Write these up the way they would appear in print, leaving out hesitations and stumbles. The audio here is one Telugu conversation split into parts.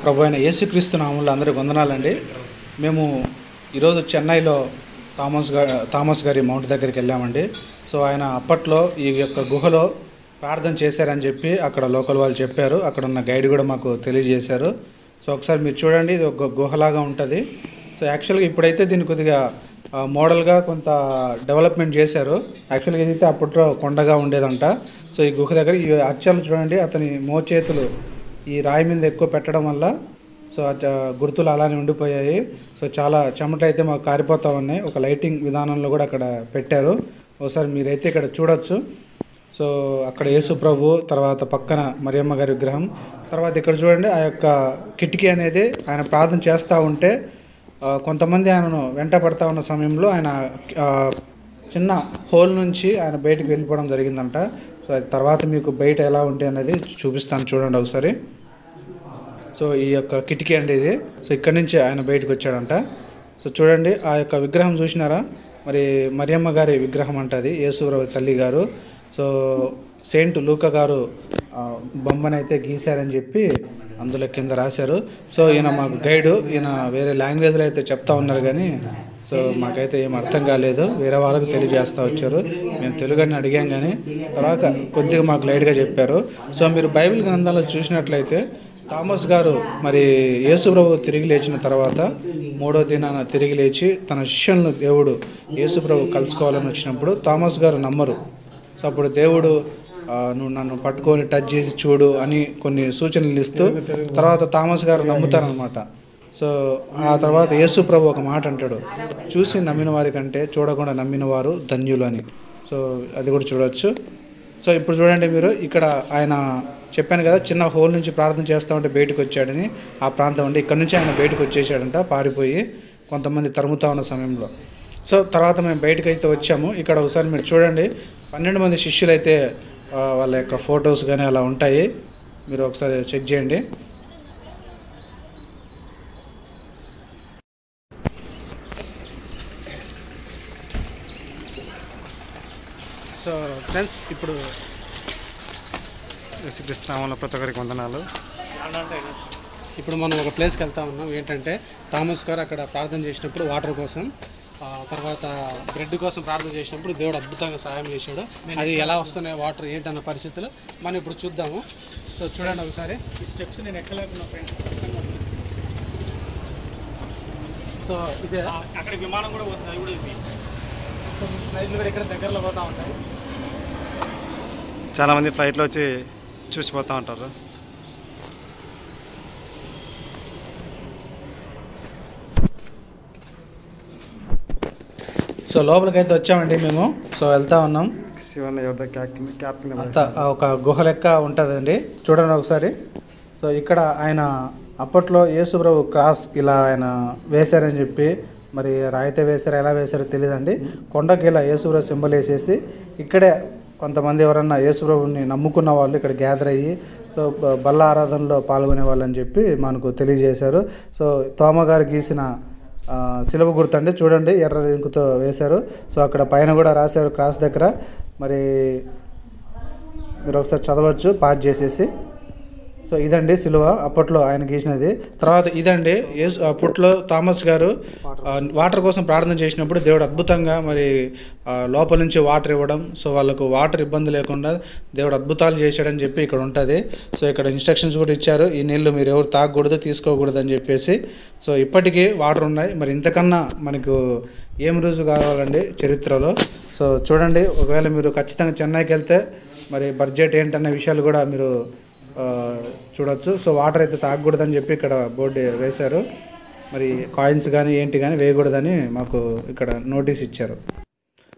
ప్రభు అయిన యేసుక్రీస్తు నామములో అందరికీ వందనాలండి. మేము ఈరోజు చెన్నైలో థామస్ గారి మౌంట్ దగ్గరికి వెళ్ళామండి. సో ఆయన అప్పట్లో ఈ యొక్క గుహలో ప్రార్థన చేశారని చెప్పి అక్కడ లోకల్ వాళ్ళు చెప్పారు. అక్కడ ఉన్న గైడ్ కూడా మాకు తెలియజేశారు. సో ఒకసారి మీరు చూడండి, ఇది ఒక గుహలాగా ఉంటుంది. సో యాక్చువల్గా ఇప్పుడైతే దీన్ని కొద్దిగా మోడల్గా కొంత డెవలప్మెంట్ చేశారు. యాక్చువల్గా ఇదైతే అప్పట్లో కొండగా ఉండేదంట. సో ఈ గుహ దగ్గర ఈ అచ్చలు చూడండి, అతని మోచేతులు ఈ రాయి మీద ఎక్కువ పెట్టడం వల్ల సో గుర్తులు అలానే ఉండిపోయాయి. సో చాలా చెమట అయితే మాకు కారిపోతూ ఉన్నాయి. ఒక లైటింగ్ విధానంలో కూడా అక్కడ పెట్టారు. ఒకసారి మీరైతే ఇక్కడ చూడొచ్చు. సో అక్కడ యేసు ప్రభు, తర్వాత పక్కన మరియమ్మ గారి విగ్రహం, తర్వాత ఇక్కడ చూడండి ఆ యొక్క కిటికీ అనేది ఆయన ప్రార్థన చేస్తూ ఉంటే కొంతమంది ఆయనను వెంట పడతా ఉన్న సమయంలో ఆయన చిన్న హోల్ నుంచి ఆయన బయటకు వెళ్ళిపోవడం జరిగిందంట. సో అది తర్వాత మీకు బయట ఎలా ఉంటాయి అనేది చూపిస్తాను, చూడండి ఒకసారి. సో ఈ యొక్క కిటికీ అండి ఇది. సో ఇక్కడి నుంచి ఆయన బయటకు వచ్చాడంట. సో చూడండి ఆ యొక్క విగ్రహం చూసినారా, మరి మరియమ్మ గారి విగ్రహం అంట అది, యేసుప్రభు తల్లి గారు. సో సెయింట్ లూకా గారు బొమ్మనైతే గీశారని చెప్పి అందులో కింద రాశారు. సో ఈయన మాకు గైడు, ఈయన వేరే లాంగ్వేజ్లో అయితే చెప్తా ఉన్నారు కానీ సో మాకైతే ఏం అర్థం కాలేదు. వేరే వాళ్ళకి తెలియజేస్తూ వచ్చారు. మేము తెలుగుని అడిగాం కానీ తర్వాత కొద్దిగా మాకు లైట్గా చెప్పారు. సో మీరు బైబిల్ గ్రంథాల్లో చూసినట్లయితే థామస్ గారు మరి యేసుప్రభు తిరిగి లేచిన తర్వాత 3వ దినాన తిరిగి లేచి తన శిష్యులను దేవుడు యేసుప్రభు కలుసుకోవాలని వచ్చినప్పుడు థామస్ గారు నమ్మరు. సో అప్పుడు దేవుడు నువ్వు నన్ను పట్టుకొని టచ్ చేసి చూడు అని కొన్ని సూచనలు ఇస్తూ తర్వాత థామస్ గారు నమ్ముతారనమాట. సో ఆ తర్వాత యేసు ప్రభు ఒక మాట అంటాడు, చూసి నమ్మిన వారి కంటే చూడకుండా నమ్మిన వారు ధన్యులు అని. సో అది కూడా చూడవచ్చు. సో ఇప్పుడు చూడండి మీరు, ఇక్కడ ఆయన చెప్పాను కదా చిన్న హోల్ నుంచి ప్రార్థన చేస్తూ ఉంటే బయటకు వచ్చాడని, ఆ ప్రాంతం అంటే ఇక్కడ నుంచి ఆయన బయటకు వచ్చేసాడంట పారిపోయి, కొంతమంది తరుముతా ఉన్న సమయంలో. సో తర్వాత మేము బయటకు అయితే వచ్చాము. ఇక్కడ ఒకసారి మీరు చూడండి, 12 మంది శిష్యులు అయితే వాళ్ళ యొక్క ఫొటోస్ కానీ అలా ఉంటాయి, మీరు ఒకసారి చెక్ చేయండి. సో ఫ్రెండ్స్, ఇప్పుడు యేసుక్రీస్తు నామములో ప్రతి ఒక్కరికి వందనాలు. ఇప్పుడు మనం ఒక ప్లేస్కి వెళ్తా ఉన్నాం. ఏంటంటే థామస్ గారు అక్కడ ప్రార్థన చేసినప్పుడు వాటర్ కోసం, తర్వాత బ్రెడ్ కోసం ప్రార్థన చేసినప్పుడు దేవుడు అద్భుతంగా సహాయం చేశాడు. అది ఎలా వస్తున్నాయి వాటర్ ఏంటన్న పరిస్థితులు మనం ఇప్పుడు చూద్దాము. సో చూడండి ఒకసారి, ఈ స్టెప్స్ నేను ఎక్కలేకున్నా ఫ్రెండ్స్. సో ఇదే అక్కడ విమానం కూడా పోతుంది, కూడా ఫ్లైట్లు కూడా ఇక్కడ దగ్గరలో పోతూ ఉంటాయి. చాలామంది ఫ్లైట్లో వచ్చి చూసిపోతూ ఉంటారు. సో లోపలికైతే వచ్చామండి మేము. సో వెళ్తా ఉన్నాం. అంతా ఒక గుహ లెక్క ఉంటుందండి, చూడండి ఒకసారి. సో ఇక్కడ ఆయన అప్పట్లో యేసుప్రభు క్రాస్ ఇలా ఆయన వేశారని చెప్పి, మరి రాయితే వేశారో ఎలా వేశారో తెలియదండి. కొండకి ఇలా యేసుప్రభు సింబల్ వేసేసి ఇక్కడే కొంతమంది ఎవరన్నా యేసుప్రభుని నమ్ముకున్న వాళ్ళు ఇక్కడ గ్యాదర్ అయ్యి సో బల్ల ఆరాధనలో పాల్గొనే వాళ్ళని చెప్పి మనకు తెలియజేశారు. సో తోమ గారు గీసిన శిలువ గుర్తండి, చూడండి ఎర్ర ఇంకుతో వేశారు. సో అక్కడ పైన కూడా రాశారు క్రాస్ దగ్గర, మరి మీరు ఒకసారి చదవచ్చు పాజ్ చేసేసి. సో ఇదండి సిలువ అప్పట్లో ఆయన గీసినది. తర్వాత ఇదండి అప్పట్లో థామస్ గారు వాటర్ కోసం ప్రార్థన చేసినప్పుడు దేవుడు అద్భుతంగా మరి లోపల నుంచి వాటర్ ఇవ్వడం, సో వాళ్ళకు వాటర్ ఇబ్బంది లేకుండా దేవుడు అద్భుతాలు చేశాడని చెప్పి ఇక్కడ ఉంటుంది. సో ఇక్కడ ఇన్స్ట్రక్షన్స్ కూడా ఇచ్చారు, ఈ నీళ్ళు మీరు ఎవరు తాగకూడదు తీసుకోకూడదు అని చెప్పేసి. సో ఇప్పటికీ వాటర్ ఉన్నాయి. మరి ఇంతకన్నా మనకు ఏం రుజువు కావాలండి చరిత్రలో. సో చూడండి, ఒకవేళ మీరు ఖచ్చితంగా చెన్నైకి వెళ్తే మరి బడ్జెట్ ఏంటన్న విషయాలు కూడా మీరు చూడవచ్చు. సో వాటర్ అయితే తాగకూడదని చెప్పి ఇక్కడ బోర్డు వేశారు. మరి కాయిన్స్ కానీ ఏంటి కానీ వేయకూడదని మాకు ఇక్కడ నోటీస్ ఇచ్చారు.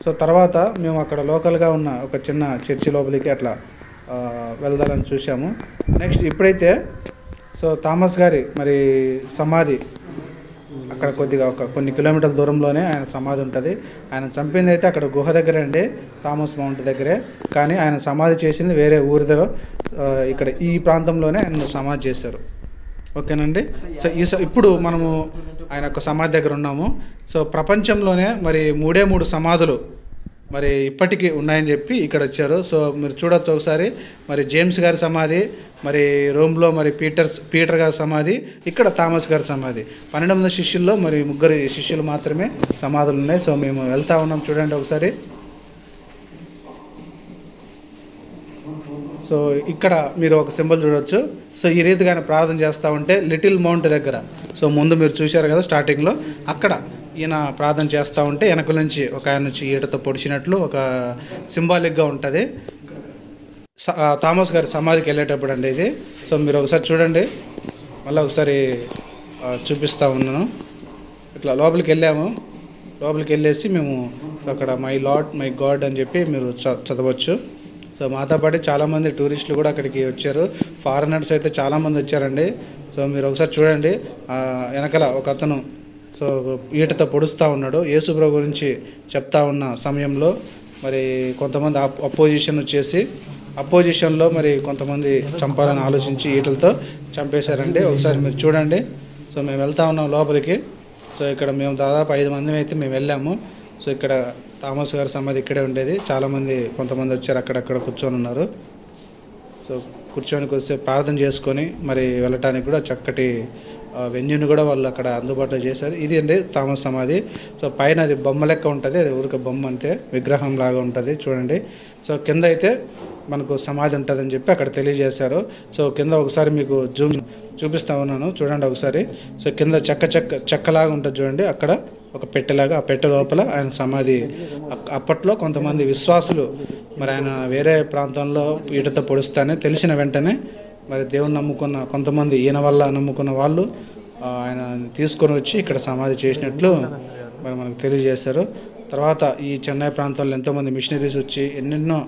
సో తర్వాత మేము అక్కడ లోకల్గా ఉన్న ఒక చిన్న చర్చి లోపలికి అట్లా వెళ్దాలని చూసాము. నెక్స్ట్ ఇప్పుడైతే సో థామస్ గారి మరి సమాధి అక్కడ కొద్దిగా కొన్ని కిలోమీటర్ల దూరంలోనే ఆయన సమాధి ఉంటుంది. ఆయన చంపింది అయితే అక్కడ గుహ దగ్గర అండి, థామస్ మౌంట్ దగ్గరే. కానీ ఆయన సమాధి చేసింది వేరే ఊరిలో, ఇక్కడ ఈ ప్రాంతంలోనే ఆయన సమాధి చేశారు. ఓకేనండి. సో ఇప్పుడు మనము ఆయన యొక్క సమాధి దగ్గర ఉన్నాము. సో ప్రపంచంలోనే మరి 3 సమాధులు మరి ఇప్పటికీ ఉన్నాయని చెప్పి ఇక్కడ వచ్చారు. సో మీరు చూడొచ్చు ఒకసారి, మరి జేమ్స్ గారి సమాధి, మరి రోమ్లో మరి పీటర్ గారి సమాధి, ఇక్కడ థామస్ గారి సమాధి. 12 మంది శిష్యుల్లో మరి 3 శిష్యులు మాత్రమే సమాధులు ఉన్నాయి. సో మేము వెళ్తా ఉన్నాం, చూడండి ఒకసారి. సో ఇక్కడ మీరు ఒక సింబల్ చూడవచ్చు. సో ఈ రీతిగా ప్రార్థన చేస్తూ ఉంటే లిటిల్ మౌంట్ దగ్గర, సో ముందు మీరు చూశారు కదా స్టార్టింగ్లో, అక్కడ ఈయన ప్రార్థన చేస్తూ ఉంటే వెనక నుంచి ఒక ఆయన నుంచి ఈటతో పొడిచినట్లు ఒక సింబాలిక్గా ఉంటుంది. థామస్ గారి సమాధికి వెళ్ళేటప్పుడు అండి ఇది. సో మీరు ఒకసారి చూడండి, మళ్ళీ ఒకసారి చూపిస్తూ ఉన్నాను. ఇట్లా లోపలికి వెళ్ళాము, లోపలికి వెళ్ళేసి మేము అక్కడ మై లార్డ్ మై గాడ్ అని చెప్పి మీరు చదవచ్చు. సో మాతో పాటు చాలామంది టూరిస్టులు కూడా అక్కడికి వచ్చారు, ఫారినర్స్ అయితే చాలామంది వచ్చారండి. సో మీరు ఒకసారి చూడండి, వెనకాల ఒక అతను సో ఈటతో పొడుస్తూ ఉన్నాడు. యేసుప్రభు గురించి చెప్తా ఉన్న సమయంలో మరి కొంతమంది అపోజిషన్ వచ్చేసి, అపోజిషన్లో మరి కొంతమంది చంపాలని ఆలోచించి ఈటలతో చంపేశారండి. ఒకసారి మీరు చూడండి. సో మేము వెళ్తా ఉన్నాం లోపలికి. సో ఇక్కడ మేము దాదాపు 5 మంది అయితే మేము వెళ్ళాము. సో ఇక్కడ థామస్ గారి సమాధి ఇక్కడే ఉండేది. చాలామంది కొంతమంది వచ్చారు, అక్కడక్కడ కూర్చొని ఉన్నారు. సో కూర్చొని కొద్దిసేపు ప్రార్థన చేసుకొని మరి వెళ్ళటానికి కూడా చక్కటి వెన్యూని కూడా వాళ్ళు అక్కడ అందుబాటులో చేశారు. ఇది అండి థామస్ సమాధి. సో పైన అది బొమ్మ లెక్క ఉంటుంది, అది ఊరిక బొమ్మ అంతే, విగ్రహం లాగా ఉంటుంది చూడండి. సో కింద అయితే మనకు సమాధి ఉంటుందని చెప్పి అక్కడ తెలియజేశారు. సో కింద ఒకసారి మీకు జూమ్ చూపిస్తా ఉన్నాను, చూడండి ఒకసారి. సో కింద చెక్కలాగా ఉంటుంది చూడండి, అక్కడ ఒక పెట్టెలాగా, ఆ పెట్టె లోపల ఆయన సమాధి. అప్పట్లో కొంతమంది విశ్వాసులు మరి ఆయన వేరే ప్రాంతంలో ఈటతో పొడుస్తానే తెలిసిన వెంటనే మరి దేవుని నమ్ముకున్న కొంతమంది, ఈయన వల్ల నమ్ముకున్న వాళ్ళు ఆయన తీసుకొని వచ్చి ఇక్కడ సమాధి చేసినట్లు మరి మనకు తెలియజేశారు. తర్వాత ఈ చెన్నై ప్రాంతంలో ఎంతోమంది మిషనరీస్ వచ్చి ఎన్నెన్నో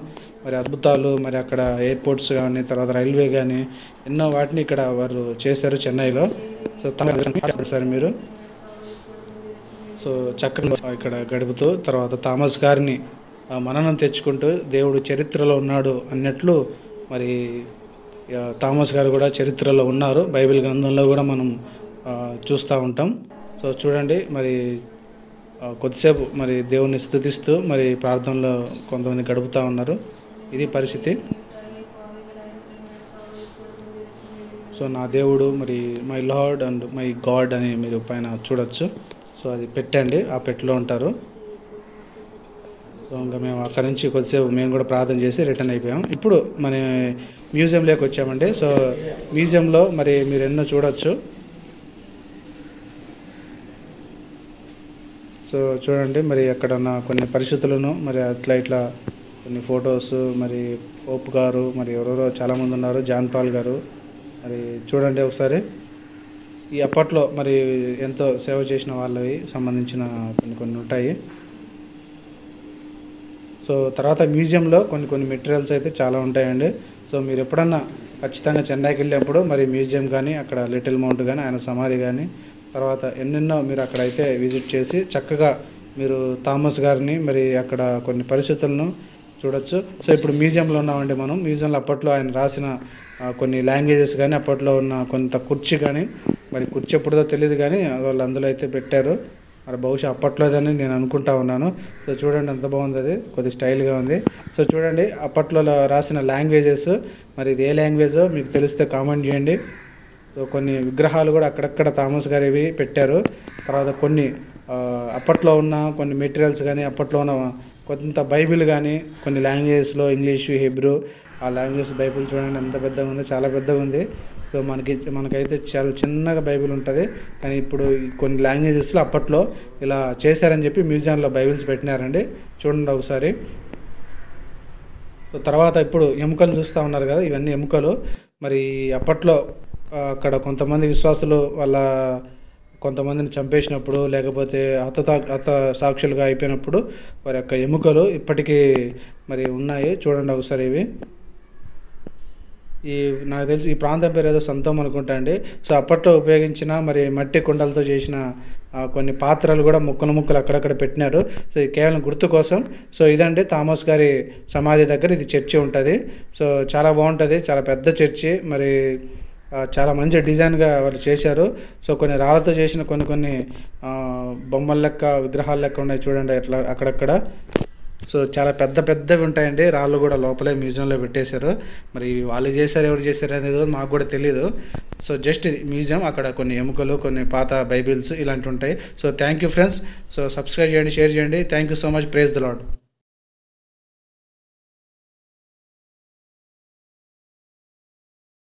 మరి అద్భుతాలు, మరి అక్కడ ఎయిర్పోర్ట్స్ కానీ, తర్వాత రైల్వే కానీ ఎన్నో వాటిని ఇక్కడ వారు చేశారు చెన్నైలో. సో సార్ మీరు సో చక్కగా ఇక్కడ గడుపుతూ తర్వాత థామస్ గారిని మననం తెచ్చుకుంటూ దేవుడు చరిత్రలో ఉన్నాడు అన్నట్లు మరి థామస్ గారు కూడా చరిత్రలో ఉన్నారు, బైబిల్ గ్రంథంలో కూడా మనం చూస్తూ ఉంటాం. సో చూడండి, మరి కొద్దిసేపు మరి దేవుని స్తుతిస్తూ మరి ప్రార్థనలో కొంతమంది గడుపుతూ ఉన్నారు. ఇది పరిస్థితి. సో నా దేవుడు మరి my lord and my God అని మీరు పైన చూడొచ్చు. సో అది పెట్టండి, ఆ పెట్టెలో ఉంటారు. సో ఇంకా మేము అక్కడి నుంచి కొద్దిసేపు మేము కూడా ప్రార్థన చేసి రిటర్న్ అయిపోయాం. ఇప్పుడు మన మ్యూజియంలోకి వచ్చామండి. సో మ్యూజియంలో మరి మీరు ఎన్నో చూడొచ్చు. సో చూడండి, మరి అక్కడ ఉన్న కొన్ని పరిస్థితులను మరి ఇట్లా కొన్ని ఫొటోస్, మరి పోప్ గారు, మరి ఎవరెవరో చాలామంది ఉన్నారు, జాన్ పాల్ గారు. మరి చూడండి ఒకసారి, ఈ అప్పట్లో మరి ఎంతో సేవ చేసిన వాళ్ళవి సంబంధించిన కొన్ని ఉంటాయి. సో తర్వాత మ్యూజియంలో కొన్ని మెటీరియల్స్ అయితే చాలా ఉంటాయండి. సో మీరు ఎప్పుడన్నా ఖచ్చితంగా చెన్నైకి వెళ్ళినప్పుడు మరి మ్యూజియం కానీ, అక్కడ లిటిల్ మౌంట్ కానీ, ఆయన సమాధి కానీ, తర్వాత ఎన్నెన్నో మీరు అక్కడైతే విజిట్ చేసి చక్కగా మీరు థామస్ గారిని మరి అక్కడ కొన్ని పరిస్థితులను చూడొచ్చు. సో ఇప్పుడు మ్యూజియంలో ఉన్నామండి మనం. మ్యూజియంలో అప్పట్లో ఆయన రాసిన కొన్ని లాంగ్వేజెస్ కానీ, అప్పట్లో ఉన్న కొంత కుర్చీ కానీ, మరి కుర్చీ ఎప్పుడుదో తెలియదు కానీ వాళ్ళు అందులో అయితే పెట్టారు. మరి బహుశా అప్పట్లోదని నేను అనుకుంటా ఉన్నాను. సో చూడండి ఎంత బాగుంది, అది కొద్ది స్టైల్గా ఉంది. సో చూడండి అప్పట్లో రాసిన లాంగ్వేజెస్, మరి ఇది ఏ లాంగ్వేజో మీకు తెలిస్తే కామెంట్ చేయండి. సో కొన్ని విగ్రహాలు కూడా అక్కడక్కడ థామస్ గారివి పెట్టారు. తర్వాత కొన్ని అప్పట్లో ఉన్న కొన్ని మెటీరియల్స్ కానీ, అప్పట్లో ఉన్న కొంత బైబిల్ కానీ కొన్ని లాంగ్వేజెస్లో, ఇంగ్లీషు, హెబ్రూ, ఆ లాంగ్వేజ్ బైబిల్ చూడండి ఎంత పెద్దగా ఉంది, చాలా పెద్దగా ఉంది. సో మనకైతే చాలా చిన్నగా బైబిల్ ఉంటుంది, కానీ ఇప్పుడు కొన్ని లాంగ్వేజెస్లో అప్పట్లో ఇలా చేశారని చెప్పి మ్యూజియంలో బైబిల్స్ పెట్టినారండి. చూడండి ఒకసారి. సో తర్వాత ఇప్పుడు ఎముకలు చూస్తూ ఉన్నారు కదా, ఇవన్నీ ఎముకలు. మరి అప్పట్లో అక్కడ కొంతమంది విశ్వాసులు వాళ్ళ కొంతమందిని చంపేసినప్పుడు, లేకపోతే హత సాక్షులుగా అయిపోయినప్పుడు వారి యొక్క ఎముకలు ఇప్పటికీ మరి ఉన్నాయి. చూడండి ఒకసారి ఇవి. నాకు తెలిసి ఈ ప్రాంతం పేరు ఏదో సంతం అనుకుంటా అండి. సో అప్పట్లో ఉపయోగించిన మరి మట్టి కుండలతో చేసిన కొన్ని పాత్రలు కూడా ముక్కలు అక్కడక్కడ పెట్టినారు. సో ఇది కేవలం గుర్తు కోసం. సో ఇదండి థామస్ గారి సమాధి దగ్గర ఇది చర్చి ఉంటుంది. సో చాలా బాగుంటుంది, చాలా పెద్ద చర్చి. మరి చాలా మంచి డిజైన్గా వాళ్ళు చేశారు. సో కొన్ని రాళ్ళతో చేసిన కొన్ని బొమ్మల లెక్క, విగ్రహాల లెక్క ఉన్నాయి చూడండి అట్లా అక్కడక్కడ. సో చాలా పెద్ద పెద్దవి ఉంటాయండి, రాళ్ళు కూడా లోపలే మ్యూజియంలో పెట్టేశారు. మరి వాళ్ళు చేశారు ఎవరు చేశారు అనేది కూడా మాకు కూడా తెలియదు. సో జస్ట్ ఇది మ్యూజియం, అక్కడ కొన్ని ఎముకలు, కొన్ని పాత బైబిల్స్ ఇలాంటివి ఉంటాయి. So thank you friends. So subscribe చేయండి, షేర్ చేయండి. Thank you so much. Praise the lord.